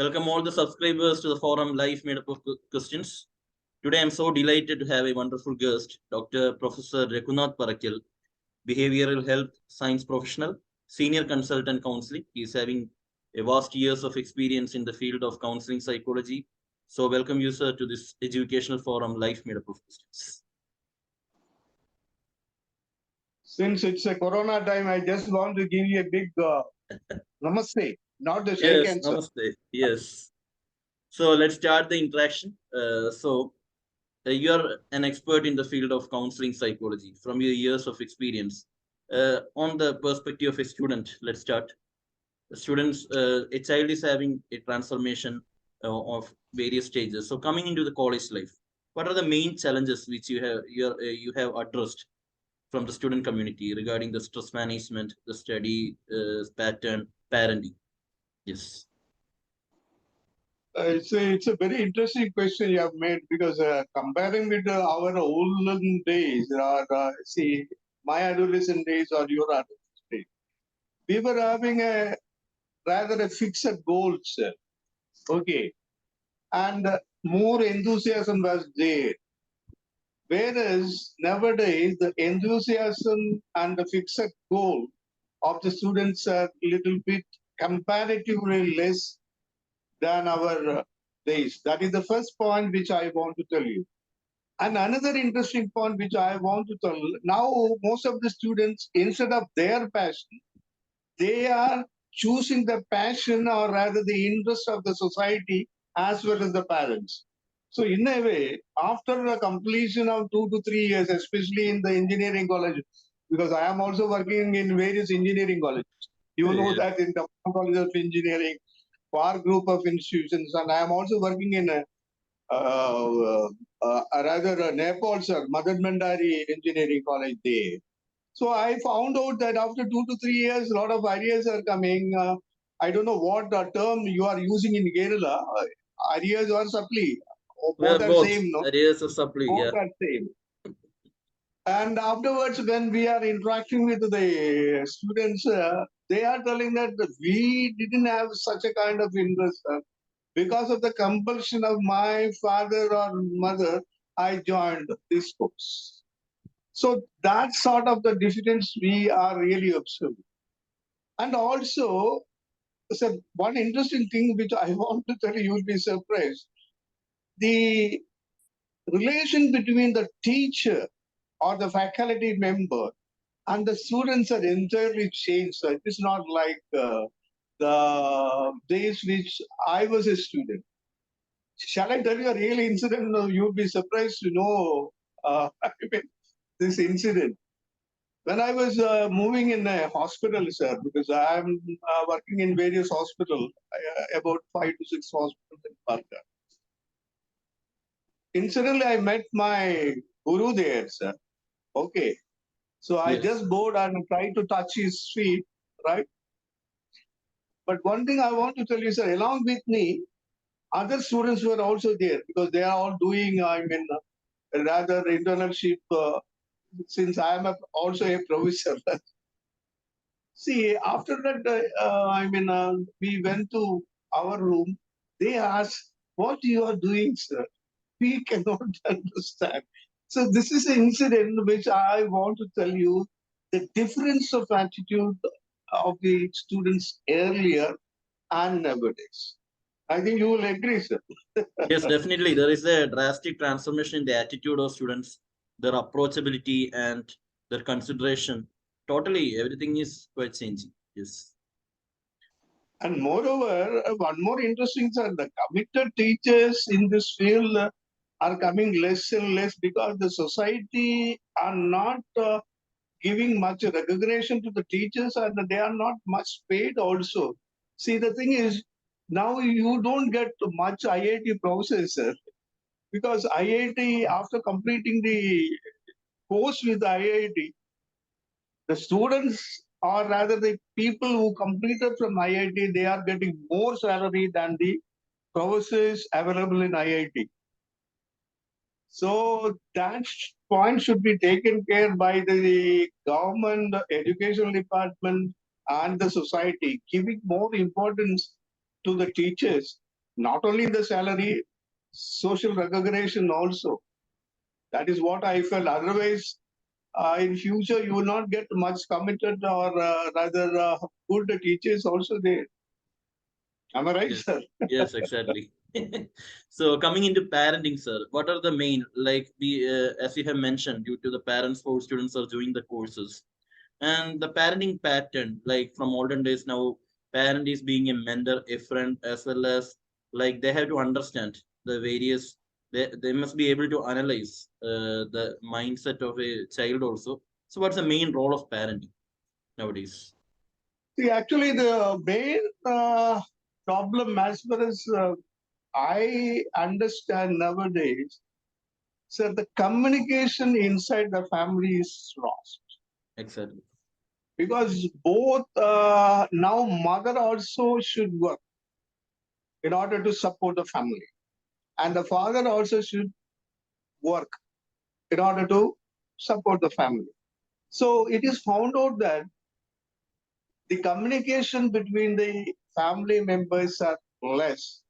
Welcome all the subscribers to the forum live made up of questions. Today I'm so delighted to have a wonderful guest, Dr. Professor Regunath Parakkal, behavioral health science professional, senior consultant counseling. He is having a vast years of experience in the field of counseling psychology. So welcome you, sir, to this educational forum live made up of questions. Since it's a Corona time, I just want to give you a big namaste, not the shake Yes, hands. namaste. Yes. So let's start the interaction. You are an expert in the field of counseling psychology from your years of experience. On the perspective of a student, let's start. Students, a child is having a transformation of various stages. So coming into the college life, what are the main challenges which you have addressed from the student community regarding the stress management, the study pattern, parenting? Yes. It's a very interesting question you have made because comparing with our olden days, see, my adolescent days or your adolescent days, we were having a rather a fixed goal, sir. Okay, and more enthusiasm was there. Whereas nowadays, the enthusiasm and the fixed goal of the students are a little bit comparatively less than our days. That is the first point which I want to tell you. And another interesting point which I want to tell, now most of the students, instead of their passion, they are choosing the passion or rather the interest of the society as well as the parents. So in a way, after the completion of 2 to 3 years, especially in the engineering college, because I am also working in various engineering colleges. You know that in the College of Engineering, far group of institutions, and I am also working in a rather a Nepal, sir, Madan Bhandari Engineering College there. So I found out that after 2 to 3 years, a lot of ideas are coming. I don't know what term you are using in Kerala. Ideas or supply, both are Both same, no? areas of supply. Both are same. And afterwards, when we are interacting with the students, they are telling that we didn't have such a kind of interest. Because of the compulsion of my father or mother, I joined this course. So that's sort of the difference we are really observing. And also, so one interesting thing which I want to tell you, you'll be surprised. The relation between the teacher or the faculty member and the students are entirely changed. So it is not like the days which I was a student. Shall I tell you a real incident? No, you'll be surprised to know this incident. When I was moving in a hospital, sir, because I'm working in various hospitals, about 5 to 6 hospitals in Palka. Incidentally, I met my guru there, sir. Okay. So I just bowed and tried to touch his feet, right? But one thing I want to tell you, sir, along with me, other students were also there because they are all doing, rather internship, since I am also a professor. See, after that, we went to our room. They asked, "What you are doing, sir?" We cannot understand. So this is an incident which I want to tell you the difference of attitude of the students earlier and nowadays. I think you will agree, sir. Yes, definitely. There is a drastic transformation in the attitude of students, their approachability and their consideration. Totally, everything is quite changing. Yes. And moreover, one more interesting, sir, the committed teachers in this field are coming less and less because the society are not giving much recognition to the teachers and they are not much paid also. See, the thing is, now you don't get much IIT professors because IIT, after completing the course with IIT, the students or rather the people who completed from IIT, they are getting more salary than the professors available in IIT. So that point should be taken care by the government, the education department, and the society, giving more importance to the teachers Not only the salary, social recognition also. That is what I felt. Otherwise, in future, you will not get much committed or rather good teachers also there. Am I right, Yes, sir? yes, exactly. So coming into parenting, sir, what are the main, like the as you have mentioned, due to the parents for students are doing the courses and the parenting pattern, like from olden days now, parent is being a mentor, a friend, as well as like they have to understand the various. They must be able to analyze the mindset of a child also. So what's the main role of parenting nowadays? See, actually, the main problem, as far as I understand nowadays, so the communication inside the family is lost Exactly. because both now mother also should work in order to support the family, and the father also should work in order to support the family. So it is found out that the communication between the family members are less.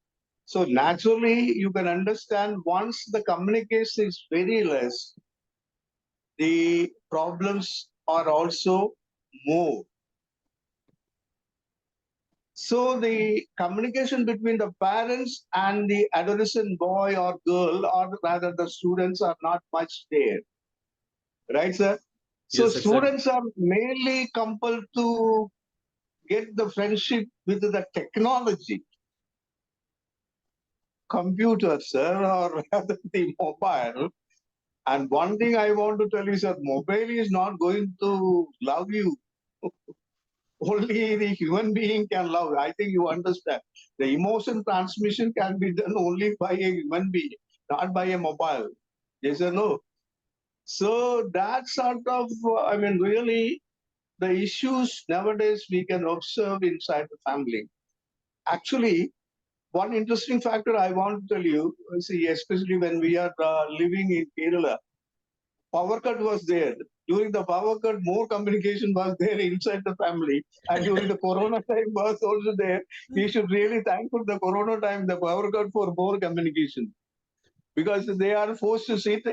So naturally, you can understand once the communication is very less, the problems are also more. So the communication between the parents and the adolescent boy or girl, or rather the students, are not much there, right, sir? So Yes, exactly. students are mainly compelled to get the friendship with the technology, computer, sir, or rather the mobile. And one thing I want to tell you, sir, mobile is not going to love you. Only the human being can love. I think you understand. The emotion transmission can be done only by a human being, not by a mobile. Yes or no? So that sort of, really, the issues nowadays we can observe inside the family. Actually, one interesting factor I want to tell you, see, especially when we are living in Kerala, power cut was there. During the power cut, more communication was there inside the family. And during the corona time was also there. We should really thank for the corona time, the power cut for more communication. Because they are forced to sit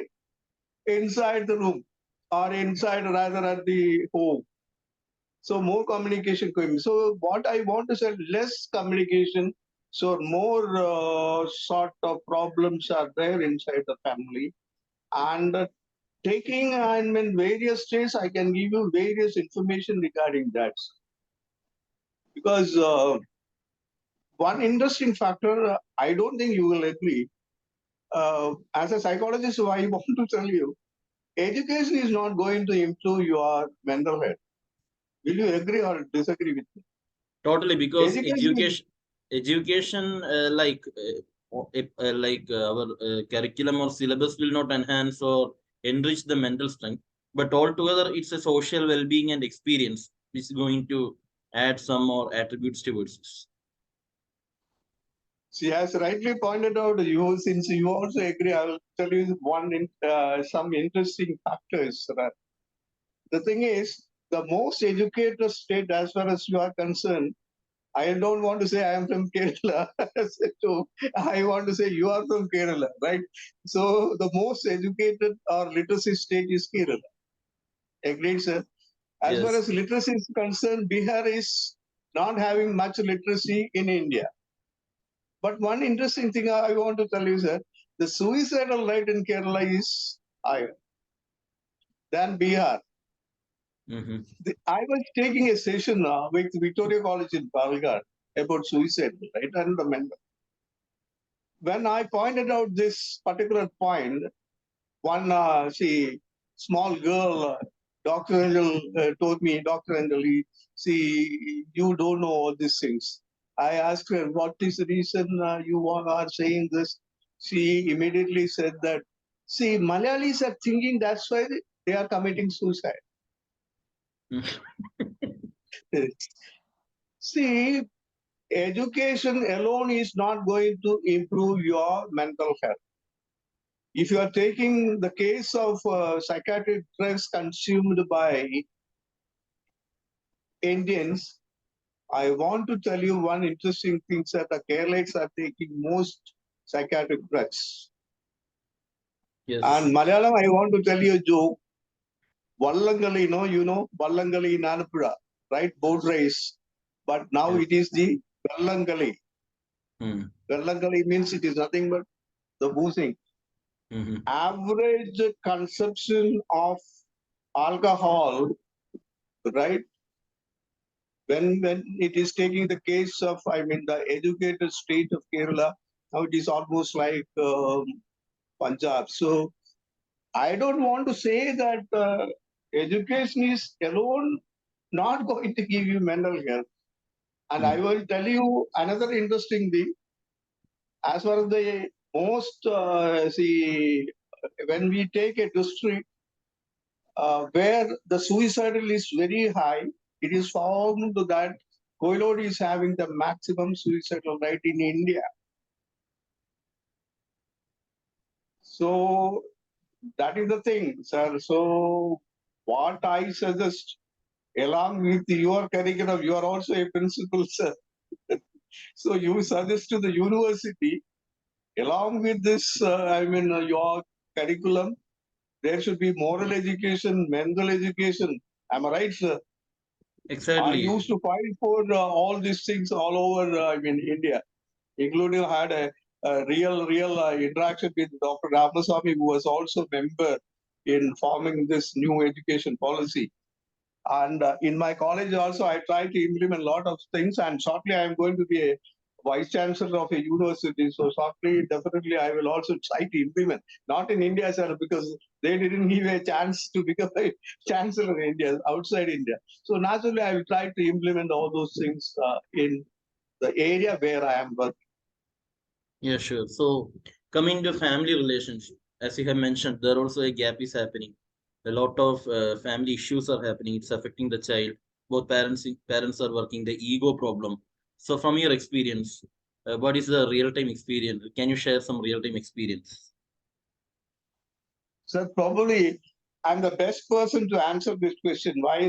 inside the room or inside rather at the home. So more communication going. So what I want to say, less communication. So more sort of problems are there inside the family. And taking various states, I can give you various information regarding that. Because one interesting factor, I don't think you will agree. As a psychologist, I want to tell you, education is not going to improve your mental health. Will you agree or disagree with me? Totally, because Education, education, our curriculum or syllabus will not enhance or enrich the mental strength, but altogether it's a social well-being and experience which is going to add some more attributes towards this. she has rightly pointed out, you, since you also agree, I will tell you some interesting factors. The thing is, the most educated state, as far as you are concerned, I don't want to say I am from Kerala. So I want to say you are from Kerala, right? So the most educated or literacy state is Kerala. Agreed, sir. As far Yes. as literacy is concerned, Bihar is not having much literacy in India. But one interesting thing I want to tell you, sir, the suicidal rate in Kerala is higher than Bihar. Hmm. I was taking a session with Victoria College in Palghat about suicide, right? I remember. When I pointed out this particular point, one small girl, Dr. Angel told me, Dr. Angel, see, you don't know all these things. I asked her, what is the reason you are saying this? She immediately said that, see, Malayalis are thinking that's why they are committing suicide. See, education alone is not going to improve your mental health. If you are taking the case of psychiatric drugs consumed by Indians, I want to tell you one interesting thing that the Keralites are taking most psychiatric drugs. And Yes. Malayalam, I want to tell you a joke. Vallangali, Vallangali in Alapura, right? Boat race. But now Yes. it is the Vallangali. Hmm. Vallangali means it is nothing but the boozing. Mm-hmm. Average consumption of alcohol, right? When it is taking the case of, I mean, the educated state of Kerala, now it is almost like Punjab. So I don't want to say that education is alone not going to give you mental health. And I Hmm. will tell you another interesting thing. As far as the most, when we take a district where the suicidal is very high, it is found that Koilod is having the maximum suicidal rate in India. So that is the thing, sir. So what I suggest, along with your curriculum, you are also a principal, sir. So you suggest to the university, along with this, your curriculum, there should be moral education, mental education. Am I right, sir? I Exactly. used to fight for all these things all over, India, including I had a real interaction with Dr. Ramaswamy, who was also member in forming this new education policy. And in my college also, I try to implement a lot of things. And shortly, I am going to be a vice chancellor of a university. So shortly, definitely, I will also try to implement. Not in India, sir, because they didn't give a chance to become a chancellor in India, outside India. So naturally, I will try to implement all those things in the area where I am working. Yeah, sure. So coming to family relationship, as you have mentioned, there also a gap is happening. A lot of family issues are happening. It's affecting the child. Both parents are working. The ego problem. So from your experience, what is the real time experience? Can you share some real time experience? So probably I'm the best person to answer this question. Why,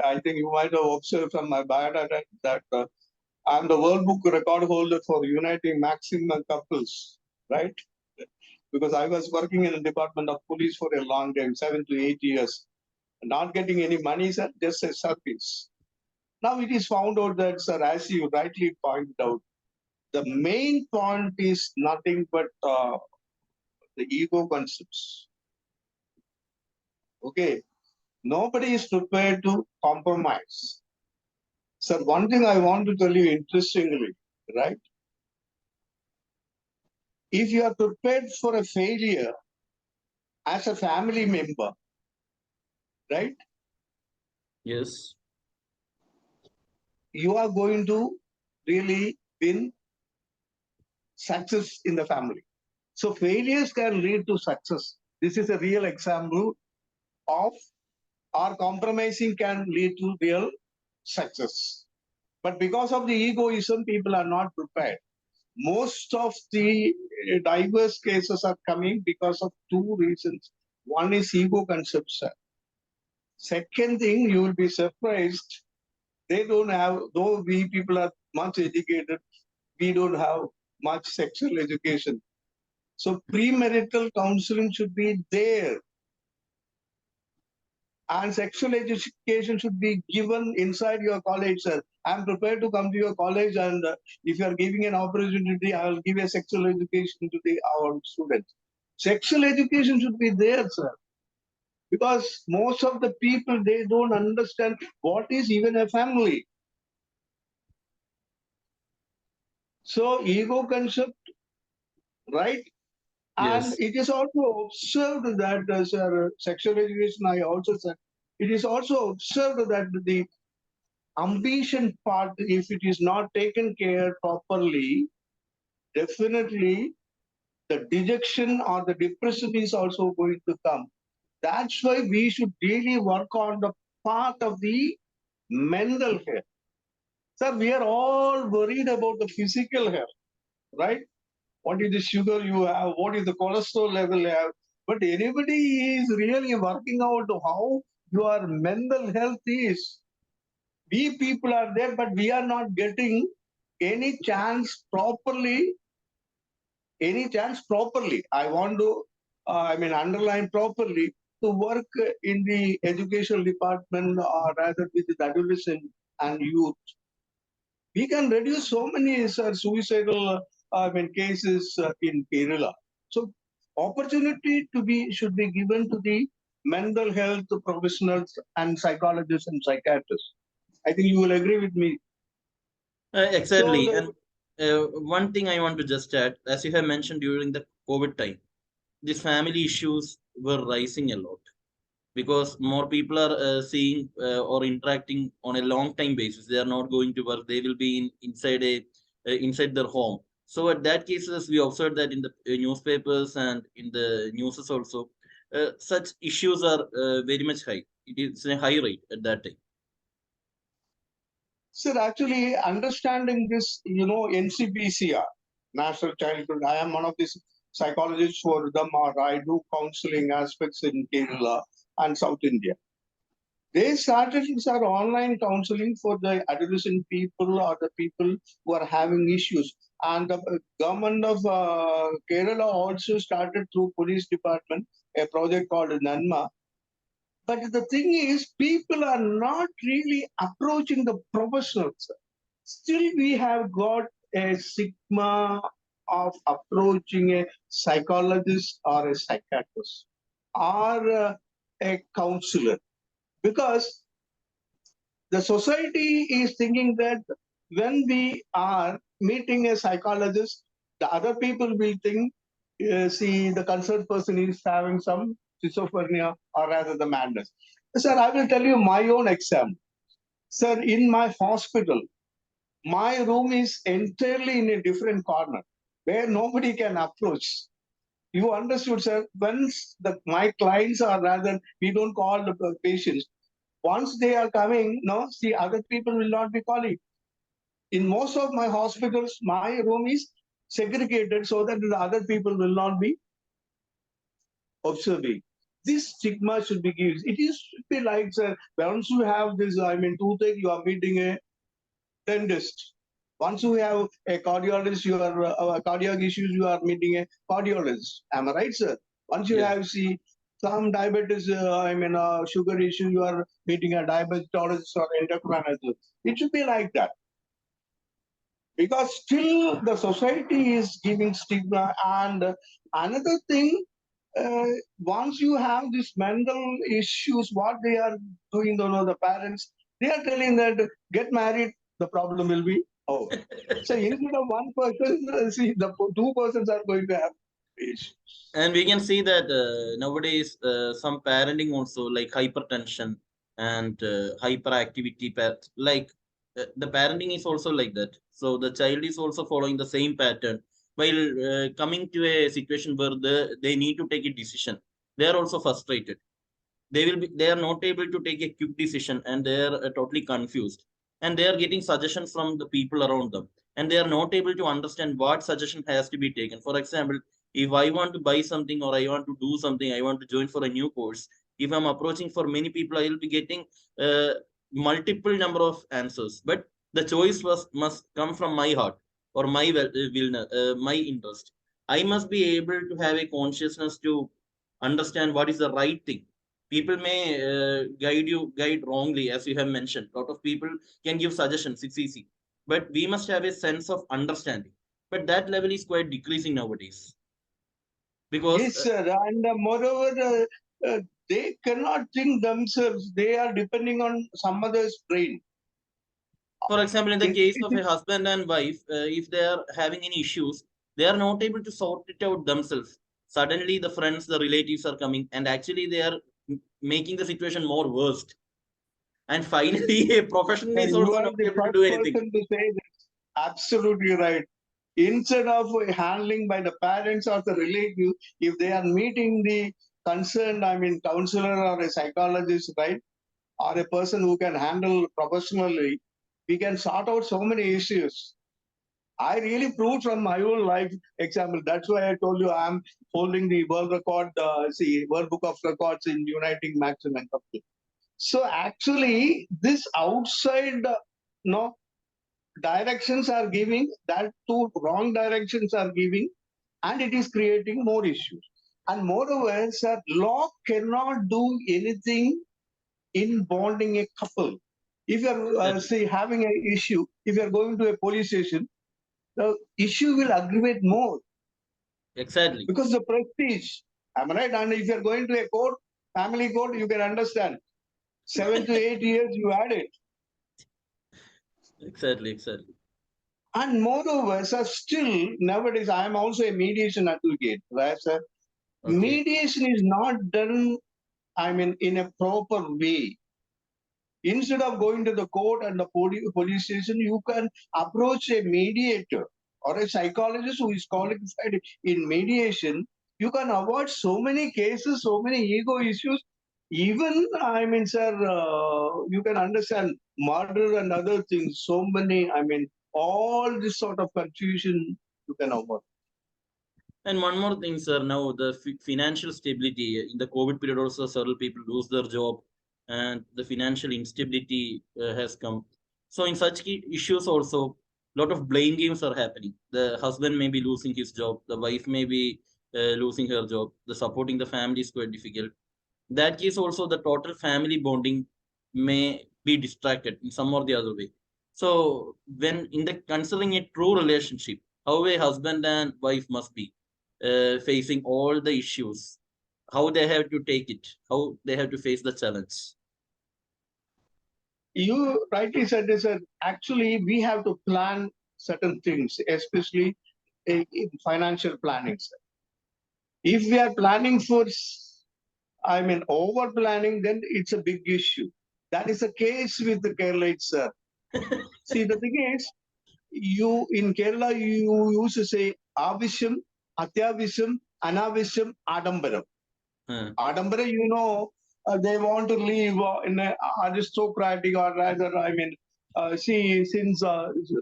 I think you might have observed from my biodata that I'm the World Book record holder for uniting maximum couples, right? Because I was working in the Department of Police for a long time, 7 to 8 years, not getting any money, sir, just a service. Now it is found out that, sir, as you rightly pointed out, the main point is nothing but the ego concepts. Okay, nobody is prepared to compromise. Sir, one thing I want to tell you interestingly, right? If you are prepared for a failure as a family member, right, Yes. you are going to really win success in the family. So failures can lead to success. This is a real example of our compromising can lead to real success. But because of the egoism, people are not prepared. Most of the diverse cases are coming because of two reasons. One is ego conception. Second thing, you will be surprised. They don't have, though we people are much educated, we don't have much sexual education. So premarital counseling should be there. And sexual education should be given inside your college, sir. I'm prepared to come to your college, and if you are giving an opportunity, I will give a sexual education to our students. Sexual education should be there, sir, because most of the people they don't understand what is even a family. So ego concept, right? And Yes. it is also observed that sir, sexual education, I also said, it is also observed that the ambition part, if it is not taken care properly, definitely the dejection or the depression is also going to come. That's why we should really work on the part of the mental health. Sir, we are all worried about the physical health, right? What is the sugar you have? What is the cholesterol level you have? But anybody is really working out how your mental health is. We people are there, but we are not getting any chance properly. I want to, underline properly to work in the educational department or rather with the adolescent and youth. We can reduce so many suicidal cases in Kerala. So opportunity should be given to the mental health professionals and psychologists and psychiatrists. I think you will agree with me. So Exactly. the And one thing I want to just add, as you have mentioned during the COVID time, these family issues were rising a lot because more people are seeing or interacting on a long time basis. They are not going to work. They will be inside their home. So at that cases, we observed that in the newspapers and in the newses also, such issues are very much high. It is a high rate at that time. Sir, actually understanding this, NCPCR, National Childhood, I am one of these psychologists for them, or I do counseling aspects in Kerala and South India. They started our online counseling for the adolescent people or the people who are having issues. And the government of Kerala also started through police department a project called Nanma. But the thing is, people are not really approaching the professionals. Still, we have got a stigma of approaching a psychologist or a psychiatrist or a counselor because the society is thinking that when we are meeting a psychologist, the other people will think, see, the concerned person is having some schizophrenia or rather the madness. Sir, I will tell you my own example. Sir, in my hospital, my room is entirely in a different corner where nobody can approach. You understood, sir. Once my clients are rather, we don't call the patients. Once they are coming, no, see, other people will not be calling. In most of my hospitals, my room is segregated so that the other people will not be observing. This stigma should be given. It is should be like, sir, once you have this, toothache, you are meeting a dentist. Once you have a cardiologist, you are cardiac issues, you are meeting a cardiologist. Am I right, sir? Once you Yes. have some diabetes, sugar issue, you are meeting a diabetologist or endocrinologist. It should be like that because still the society is giving stigma. And another thing, uh, once you have these mental issues, what they are doing, the parents, they are telling that get married, the problem will be over. So instead of one person, see, the two persons are going to have issues. And we can see that nowadays some parenting also like hypertension and hyperactivity like the parenting is also like that, so the child is also following the same pattern while coming to a situation where they need to take a decision. They are also frustrated. They are not able to take a quick decision and they are totally confused, and they are getting suggestions from the people around them, and they are not able to understand what suggestion has to be taken. For example, if I want to buy something or I want to do something, I want to join for a new course, if I'm approaching for many people, I will be getting uh, multiple number of answers, but the choice must come from my heart or my my interest. I must be able to have a consciousness to understand what is the right thing. People may guide wrongly, as you have mentioned. A lot of people can give suggestions, it's easy, but we must have a sense of understanding, but that level is quite decreasing nowadays because Yes, sir. And moreover, they cannot think themselves. They are depending on some other's brain. for example, in the It, case it of a husband and wife, if they are having any issues, they are not able to sort it out themselves. Suddenly the friends, the relatives are coming, and actually they are making the situation more worst, and finally a professional is you also are not the able to first do anything. person to say this. Absolutely right. Instead of handling by the parents or the relative, if they are meeting the concerned, counselor or a psychologist, right, or a person who can handle professionally, we can sort out so many issues. I really proved from my own life example. That's why I told you I'm holding the world record, World Book of Records in uniting maximum couple. So actually, this outside, no directions are giving, that two wrong directions are giving, and it is creating more issues. And moreover, sir, law cannot do anything in bonding a couple. If you're Exactly. say having an issue, if you're going to a police station, the issue will aggravate more Exactly. because the prestige. Am I right? And if you're going to a court, family court, you can understand 7 to 8 years you had it. Exactly. Exactly. And moreover, sir, still nowadays I am also a mediation advocate, right, sir? Okay. Mediation is not done, I mean, in a proper way. Instead of going to the court and the police station, you can approach a mediator or a psychologist who is qualified in mediation. You can avoid so many cases, so many ego issues. Even, I mean, sir, you can understand murder and other things. So many, I mean, all this sort of confusion you can avoid. And one more thing, sir. Now the financial stability in the COVID period also, several people lose their job, and the financial instability has come. So in such issues also, lot of blame games are happening. The husband may be losing his job, the wife may be losing her job. The supporting the family is quite difficult. That case also, the total family bonding may be distracted in some or the other way. So when in the considering a true relationship, how a husband and wife must be facing all the issues, how they have to take it, how they have to face the challenge. You rightly said this, sir. Actually, we have to plan certain things, especially in financial planning, sir. If we are planning for, I mean, over planning, then it's a big issue. That is the case with the Kerala, sir. See, the thing is, you in Kerala, you used to say avisham, atyavisham, anavisham, adambaram. Uh, Adambara, they want to live in an aristocratic or rather, I mean, see, since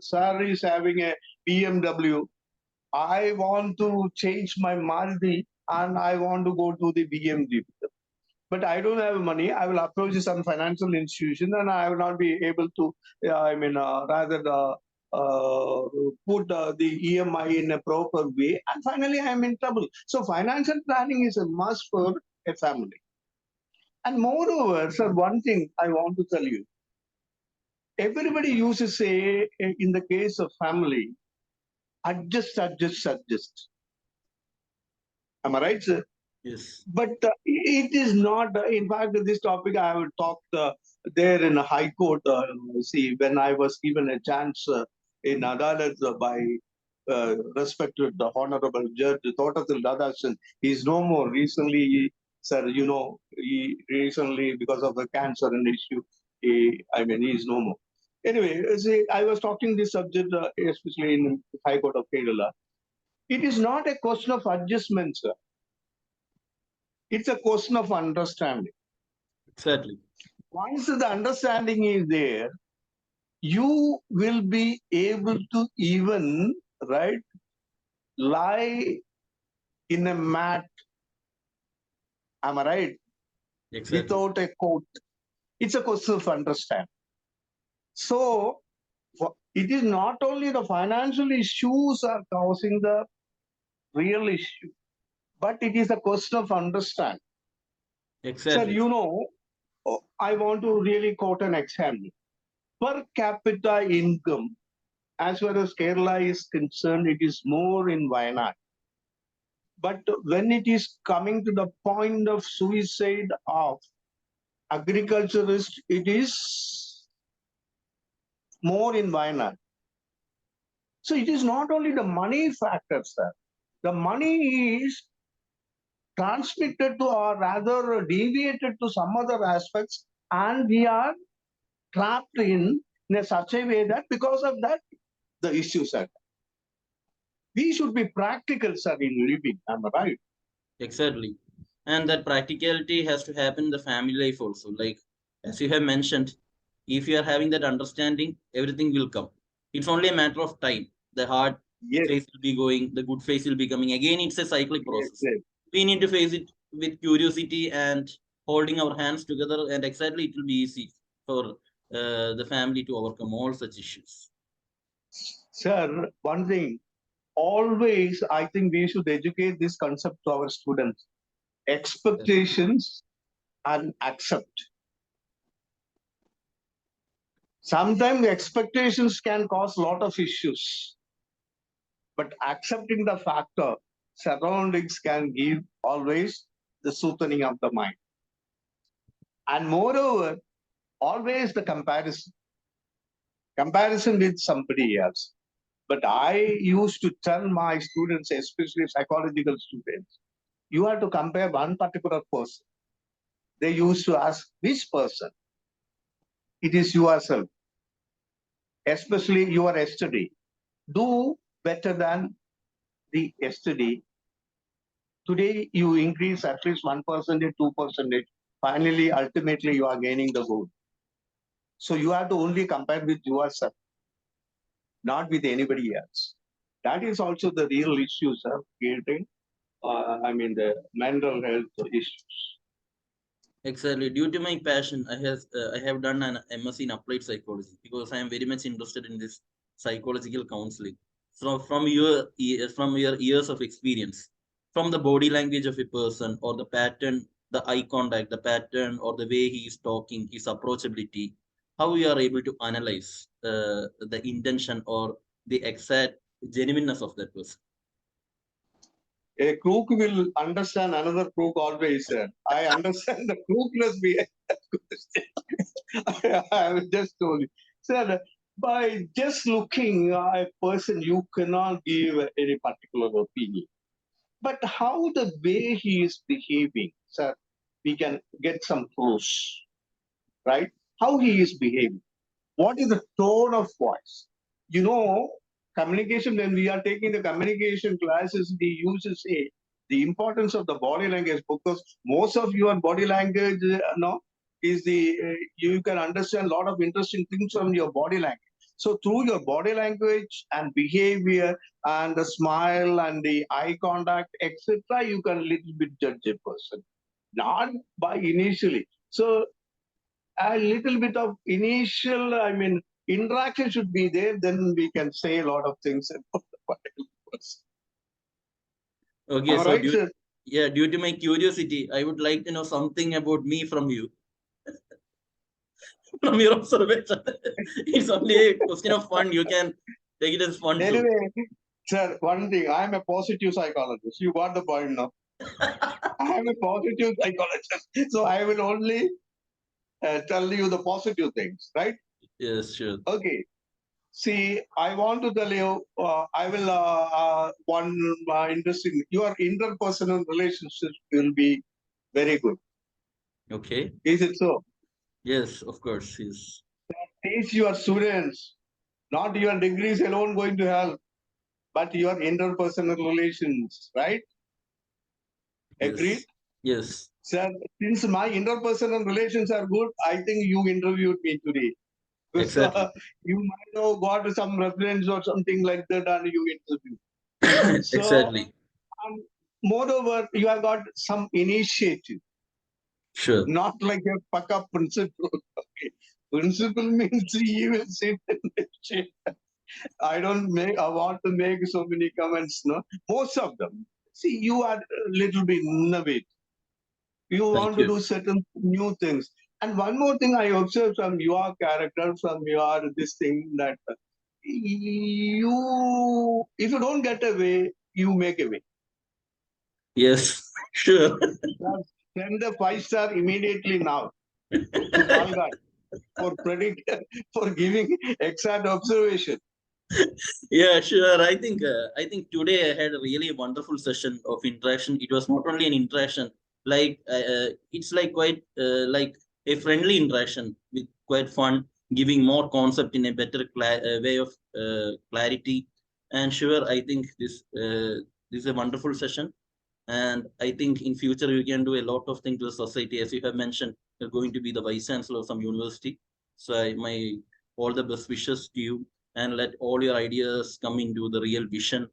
Sir is having a BMW, I want to change my Maruti and I want to go to the BMW. But I don't have money. I will approach some financial institution and I will not be able to, rather put the EMI in a proper way. And finally, I am in trouble. So financial planning is a must for a family. And moreover, sir, one thing I want to tell you. Everybody used to say in the case of family, adjust, adjust, adjust. Am I right, sir? yes. But it is not, in fact, this topic I have talked there in the High Court. See, when I was given a chance in Adalat by respected the Honorable Judge Thotathil Radhasan, he is no more. Recently, sir, he recently, because of the cancer and issue, he is no more. Anyway, see, I was talking this subject, especially in High Court of Kerala. It is not a question of adjustment, sir. It's a question of understanding. Exactly. Once the understanding is there, you will be able to even, right, lie in a mat, am I right, Exactly. without a coat. It's a question of understanding. So it is not only the financial issues are causing the real issue, but it is a question of understanding. Sir, Exactly. I want to really quote an example. Per capita income, as far as Kerala is concerned, it is more in Wayanad. But when it is coming to the point of suicide of agriculturists, it is more in Wayanad. So it is not only the money factor, sir. The money is transmitted to or rather deviated to some other aspects, and we are trapped in a such a way that because of that, the issues are. We should be practical, sir, in living. Am I right? Exactly. And that practicality has to happen in the family life also. Like, as you have mentioned, if you are having that understanding, everything will come. It's only a matter of time. The hard Yes, phase will be going, the good phase will be coming. Again, it's a cyclic yes, process. yes. We need to face it with curiosity and holding our hands together, and exactly it will be easy for the family to overcome all such issues. Sir, one thing, always I think we should educate this concept to our students. Expectations and accept. Sometimes expectations can cause a lot of issues, but accepting the factor, surroundings can give always the soothing of the mind. And moreover, always the comparison with somebody else. But I used to tell my students, especially psychological students, you have to compare one particular person. They used to ask, which person? It is yourself, especially your yesterday. Do better than the yesterday. Today, you increase at least 1%, 2%. Finally, ultimately, you are gaining the goal. So you have to only compare with yourself, not with anybody else. That is also the real issues of creating, the mental health issues. Exactly. Due to my passion, I have done an MSc in applied psychology because I am very much interested in this psychological counseling. So from your years of experience, from the body language of a person or the pattern, the eye contact, the pattern or the way he is talking, his approachability, how we are able to analyze the intention or the exact genuineness of that person. A crook will understand another crook always. I understand the crookness behind that question. I was just told you. Sir, by just looking at a person, you cannot give any particular opinion. But how the way he is behaving, sir, we can get some clues, right? How he is behaving. What is the tone of voice? You know, communication, when we are taking the communication classes, we used to say the importance of the body language because most of your body language, is you can understand a lot of interesting things from your body language. So through your body language and behavior and the smile and the eye contact, etc., you can little bit judge a person, not by initially. So a little bit of initial, interaction should be there, then we can say a lot of things about the particular person. Okay, Am I so right, sir? due to my curiosity, I would like to know something about me from you. From your observation. It's only a question of fun. You can take it as fun too. Anyway, sir, one thing, I am a positive psychologist. You got the point now. I am a positive psychologist. So I will only tell you the positive things, right? Yes, sure. Okay. See, I want to tell you, I will, one interesting, your interpersonal relationships will be very good. Okay. Is it so? Yes, of course. Yes. Teach your students, not your degrees alone going to help, but your interpersonal relations, right? Agreed? Yes. Yes. Sir, since my interpersonal relations are good, I think you interviewed me today. Because Exactly. you might have got some reference or something like that and you interviewed. So, Exactly. um, moreover, you have got some initiative, Sure. not like a puck-up principle. Okay. Principle means he will sit in the chair. I want to make so many comments, no? Most of them. See, you are a little bit innovative. You Thank want to you. do certain new things. And one more thing I observed from your character, from your this thing, that if you don't get a way, you make a way. Yes. Sure. Send the 5 star immediately now to Palghat for predict for giving exact observation. Yeah, sure. I think today I had a really wonderful session of interaction. It was not only an interaction, like it's like quite like a friendly interaction with quite fun, giving more concept in a better way of clarity. And sure, I think this is a wonderful session. And I think in future we can do a lot of things to the society. As you have mentioned, you're going to be the vice chancellor of some university. So my all the best wishes to you, and let all your ideas come into the real vision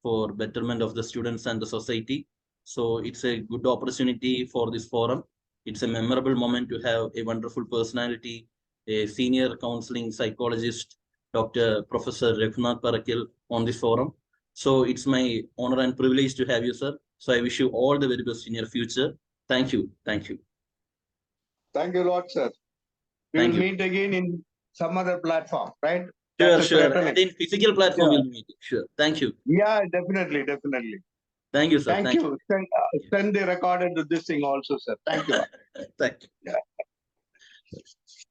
for betterment of the students and the society. So it's a good opportunity for this forum. It's a memorable moment to have a wonderful personality, a senior counseling psychologist, Dr. Professor Regunath Parakkal on this forum. So it's my honor and privilege to have you, sir. So I wish you all the very best in your future. Thank you. Thank you. Thank you a lot, sir. We Thank will you. meet again in some other platform, right? Sure, That's sure. certainly. And in physical platform, Yeah. we'll be meeting. Sure. Thank you. Yeah, definitely, definitely. Thank you, sir. Thank you. Send the recorded to this thing also, sir. Thank you. Thank you. Yeah.